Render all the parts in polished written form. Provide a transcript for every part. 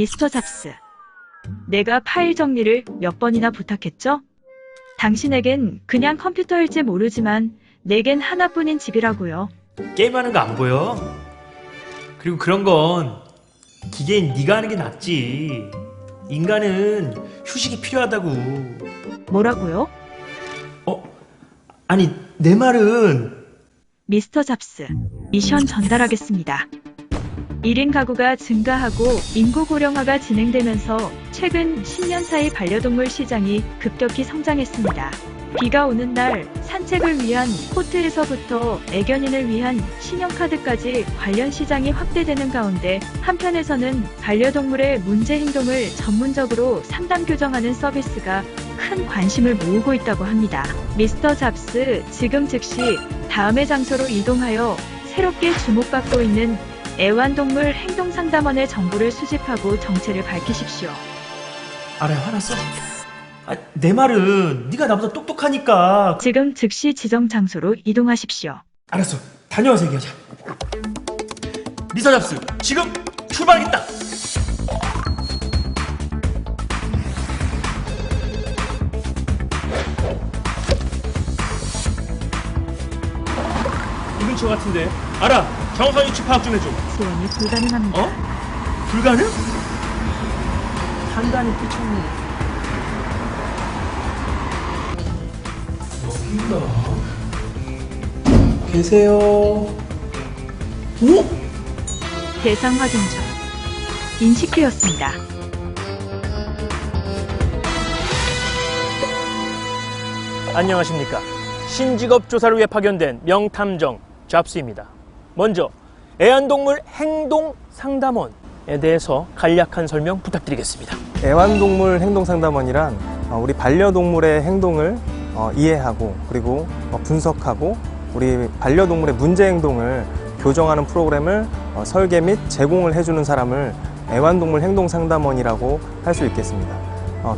미스터 잡스, 내가 파일 정리를 몇 번이나 부탁했죠? 당신에겐 그냥 컴퓨터일지 모르지만 내겐 하나뿐인 집이라고요. 게임하는 거 안 보여? 그리고 그런 건 기계인 네가 하는 게 낫지. 인간은 휴식이 필요하다고. 뭐라고요? 아니 내 말은 미스터 잡스, 미션 전달하겠습니다. 1인 가구가 증가하고 인구 고령화가 진행되면서 최근 10년 사이 반려동물 시장이 급격히 성장했습니다. 비가 오는 날 산책을 위한 코트에서부터 애견인을 위한 신용카드까지 관련 시장이 확대되는 가운데, 한편에서는 반려동물의 문제 행동을 전문적으로 상담 교정하는 서비스가 큰 관심을 모으고 있다고 합니다. 미스터 잡스, 지금 즉시 다음의 장소로 이동하여 새롭게 주목받고 있는 애완동물 행동상담원의 정보를 수집하고 정체를 밝히십시오. 알아요, 화났어? 내 말은 네가 나보다 똑똑하니까. 지금 즉시 지정 장소로 이동하십시오. 알았어, 다녀와서 얘기하자. 미스터 잡스, 지금 출발하겠다. 이 근처 같은데. 알아, 정확한 위치 파악 좀 해줘. 지원이 불가능합니다. 불가능? 판단이 삐쳤네. 여긴가? 계세요? 오? 대상 확인 중. 인식되었습니다. 안녕하십니까. 신직업 조사를 위해 파견된 명탐정 잡스입니다. 먼저 애완동물 행동 상담원에 대해서 간략한 설명 부탁드리겠습니다. 애완동물 행동상담원이란 우리 반려동물의 행동을 이해하고 그리고 분석하고 우리 반려동물의 문제 행동을 교정하는 프로그램을 설계 및 제공을 해주는 사람을 애완동물 행동상담원이라고 할 수 있겠습니다.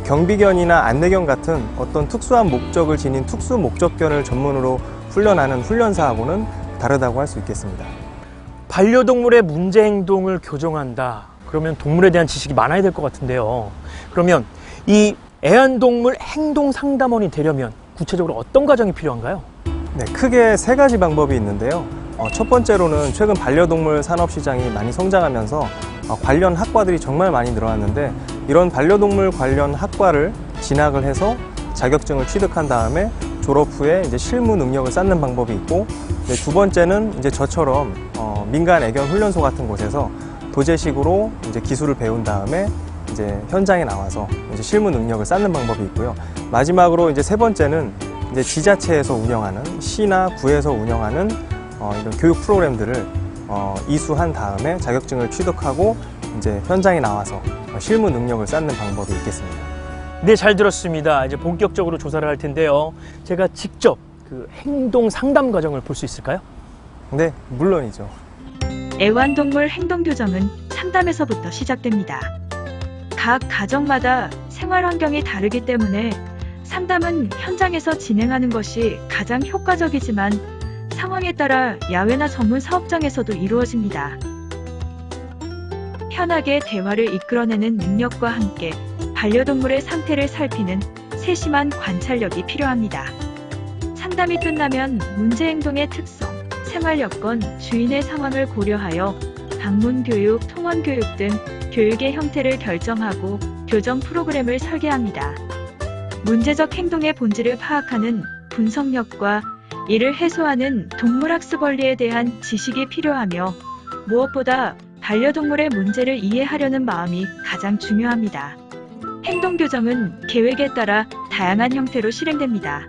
경비견이나 안내견 같은 어떤 특수한 목적을 지닌 특수 목적견을 전문으로 훈련하는 훈련사하고는 다르다고 할 수 있겠습니다. 반려동물의 문제 행동을 교정한다. 그러면 동물에 대한 지식이 많아야 될 것 같은데요. 그러면 이 애완동물 행동 상담원이 되려면 구체적으로 어떤 과정이 필요한가요? 네, 크게 세 가지 방법이 있는데요. 첫 번째로는 최근 반려동물 산업 시장이 많이 성장하면서 관련 학과들이 정말 많이 늘어났는데, 이런 반려동물 관련 학과를 진학을 해서 자격증을 취득한 다음에 졸업 후에 이제 실무 능력을 쌓는 방법이 있고, 두 번째는 이제 저처럼 민간 애견 훈련소 같은 곳에서 도제식으로 이제 기술을 배운 다음에 이제 현장에 나와서 이제 실무 능력을 쌓는 방법이 있고요. 마지막으로 이제 세 번째는 이제 지자체에서 운영하는, 시나 구에서 운영하는 이런 교육 프로그램들을 이수한 다음에 자격증을 취득하고 이제 현장에 나와서 실무 능력을 쌓는 방법이 있겠습니다. 네, 잘 들었습니다. 이제 본격적으로 조사를 할 텐데요. 제가 직접 그 행동 상담 과정을 볼 수 있을까요? 네, 물론이죠. 애완동물 행동 교정은 상담에서부터 시작됩니다. 각 가정마다 생활 환경이 다르기 때문에 상담은 현장에서 진행하는 것이 가장 효과적이지만, 상황에 따라 야외나 전문 사업장에서도 이루어집니다. 편하게 대화를 이끌어내는 능력과 함께 반려동물의 상태를 살피는 세심한 관찰력이 필요합니다. 상담이 끝나면 문제 행동의 특성, 생활 여건, 주인의 상황을 고려하여 방문 교육, 통원 교육 등 교육의 형태를 결정하고 교정 프로그램을 설계합니다. 문제적 행동의 본질을 파악하는 분석력과 이를 해소하는 동물학습 원리에 대한 지식이 필요하며, 무엇보다 반려동물의 문제를 이해하려는 마음이 가장 중요합니다. 행동 교정은 계획에 따라 다양한 형태로 실행됩니다.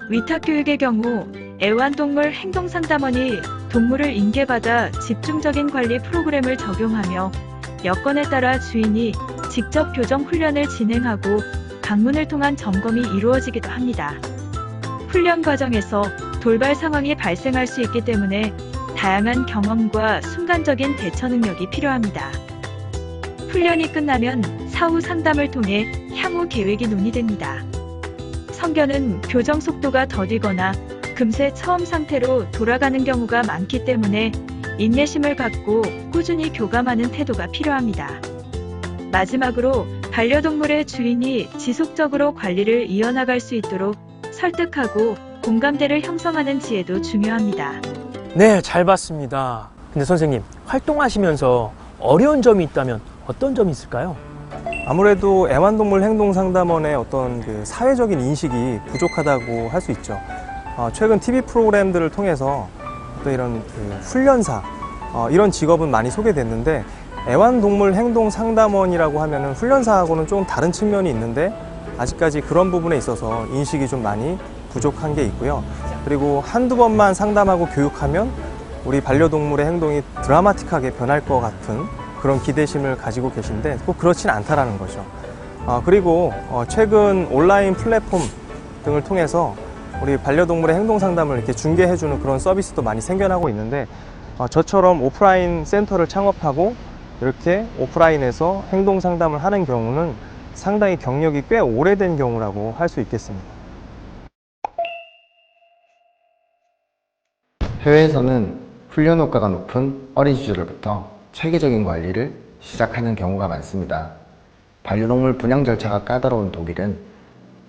위탁 교육의 경우 애완동물 행동상담원이 동물을 인계받아 집중적인 관리 프로그램을 적용하며, 여건에 따라 주인이 직접 교정 훈련을 진행하고 방문을 통한 점검이 이루어지기도 합니다. 훈련 과정에서 돌발 상황이 발생할 수 있기 때문에 다양한 경험과 순간적인 대처 능력이 필요합니다. 훈련이 끝나면 사후 상담을 통해 향후 계획이 논의됩니다. 성견은 교정 속도가 더디거나 금세 처음 상태로 돌아가는 경우가 많기 때문에 인내심을 갖고 꾸준히 교감하는 태도가 필요합니다. 마지막으로 반려동물의 주인이 지속적으로 관리를 이어나갈 수 있도록 설득하고 공감대를 형성하는 지혜도 중요합니다. 네, 잘 봤습니다. 근데 선생님, 활동하시면서 어려운 점이 있다면 어떤 점이 있을까요? 아무래도 애완동물 행동상담원의 어떤 그 사회적인 인식이 부족하다고 할 수 있죠. 최근 TV 프로그램들을 통해서 또 이런 그 훈련사, 이런 직업은 많이 소개됐는데 애완동물 행동상담원이라고 하면은 훈련사하고는 좀 다른 측면이 있는데 아직까지 그런 부분에 있어서 인식이 좀 많이 부족한 게 있고요. 그리고 한두 번만 상담하고 교육하면 우리 반려동물의 행동이 드라마틱하게 변할 것 같은 그런 기대심을 가지고 계신데 꼭 그렇진 않다라는 거죠. 그리고 최근 온라인 플랫폼 등을 통해서 우리 반려동물의 행동 상담을 이렇게 중개해주는 그런 서비스도 많이 생겨나고 있는데 저처럼 오프라인 센터를 창업하고 이렇게 오프라인에서 행동 상담을 하는 경우는 상당히 경력이 꽤 오래된 경우라고 할 수 있겠습니다. 해외에서는 훈련 효과가 높은 어린 시절부터 체계적인 관리를 시작하는 경우가 많습니다. 반려동물 분양 절차가 까다로운 독일은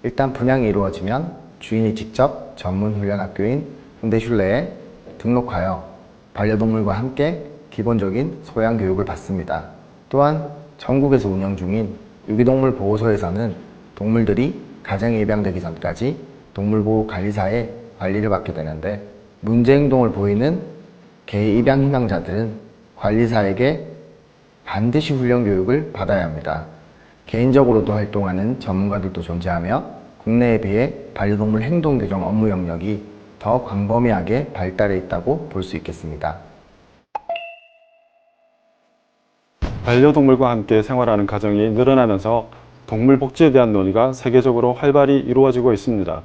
일단 분양이 이루어지면 주인이 직접 전문 훈련 학교인 훈대슐레에 등록하여 반려동물과 함께 기본적인 소양 교육을 받습니다. 또한 전국에서 운영 중인 유기동물 보호소에서는 동물들이 가정에 입양되기 전까지 동물보호관리사의 관리를 받게 되는데 문제 행동을 보이는 개 입양 희망자들은 관리사에게 반드시 훈련 교육을 받아야 합니다. 개인적으로도 활동하는 전문가들도 존재하며 국내에 비해 반려동물 행동 교정 업무 영역이 더 광범위하게 발달해 있다고 볼 수 있겠습니다. 반려동물과 함께 생활하는 가정이 늘어나면서 동물 복지에 대한 논의가 세계적으로 활발히 이루어지고 있습니다.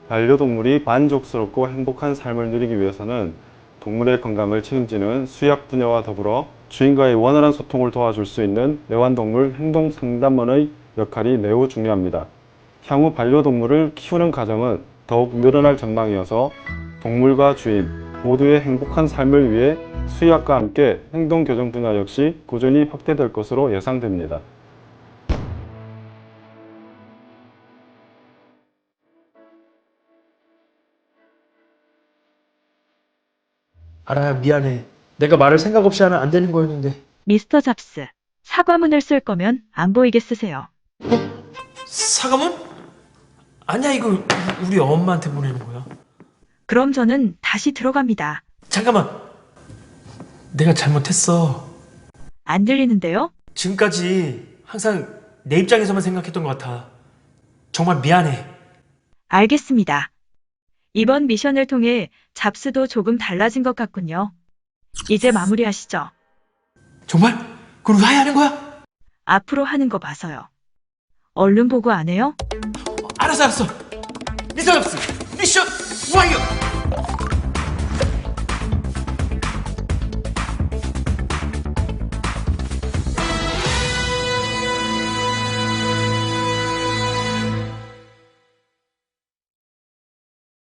반려동물이 만족스럽고 행복한 삶을 누리기 위해서는 동물의 건강을 책임지는 수약 분야와 더불어 주인과의 원활한 소통을 도와줄 수 있는 애완동물 행동상담원의 역할이 매우 중요합니다. 향후 반려동물을 키우는 가정은 더욱 늘어날 전망이어서 동물과 주인 모두의 행복한 삶을 위해 수약과 함께 행동교정 분야 역시 꾸준히 확대될 것으로 예상됩니다. 알아야 미안해. 내가 말을 생각 없이 하면 안 되는 거였는데. 미스터 잡스, 사과문을 쓸 거면 안 보이게 쓰세요. 사과문? 아니야, 이거 우리 엄마한테 보내는 거야. 그럼 저는 다시 들어갑니다. 잠깐만. 내가 잘못했어. 안 들리는데요? 지금까지 항상 내 입장에서만 생각했던 것 같아. 정말 미안해. 알겠습니다. 이번 미션을 통해 잡스도 조금 달라진 것 같군요. 이제 마무리하시죠. 정말? 그럼 왜 하는 거야? 앞으로 하는 거 봐서요. 얼른 보고 안 해요? 알았어. 미스터 잡스, 미션 완료!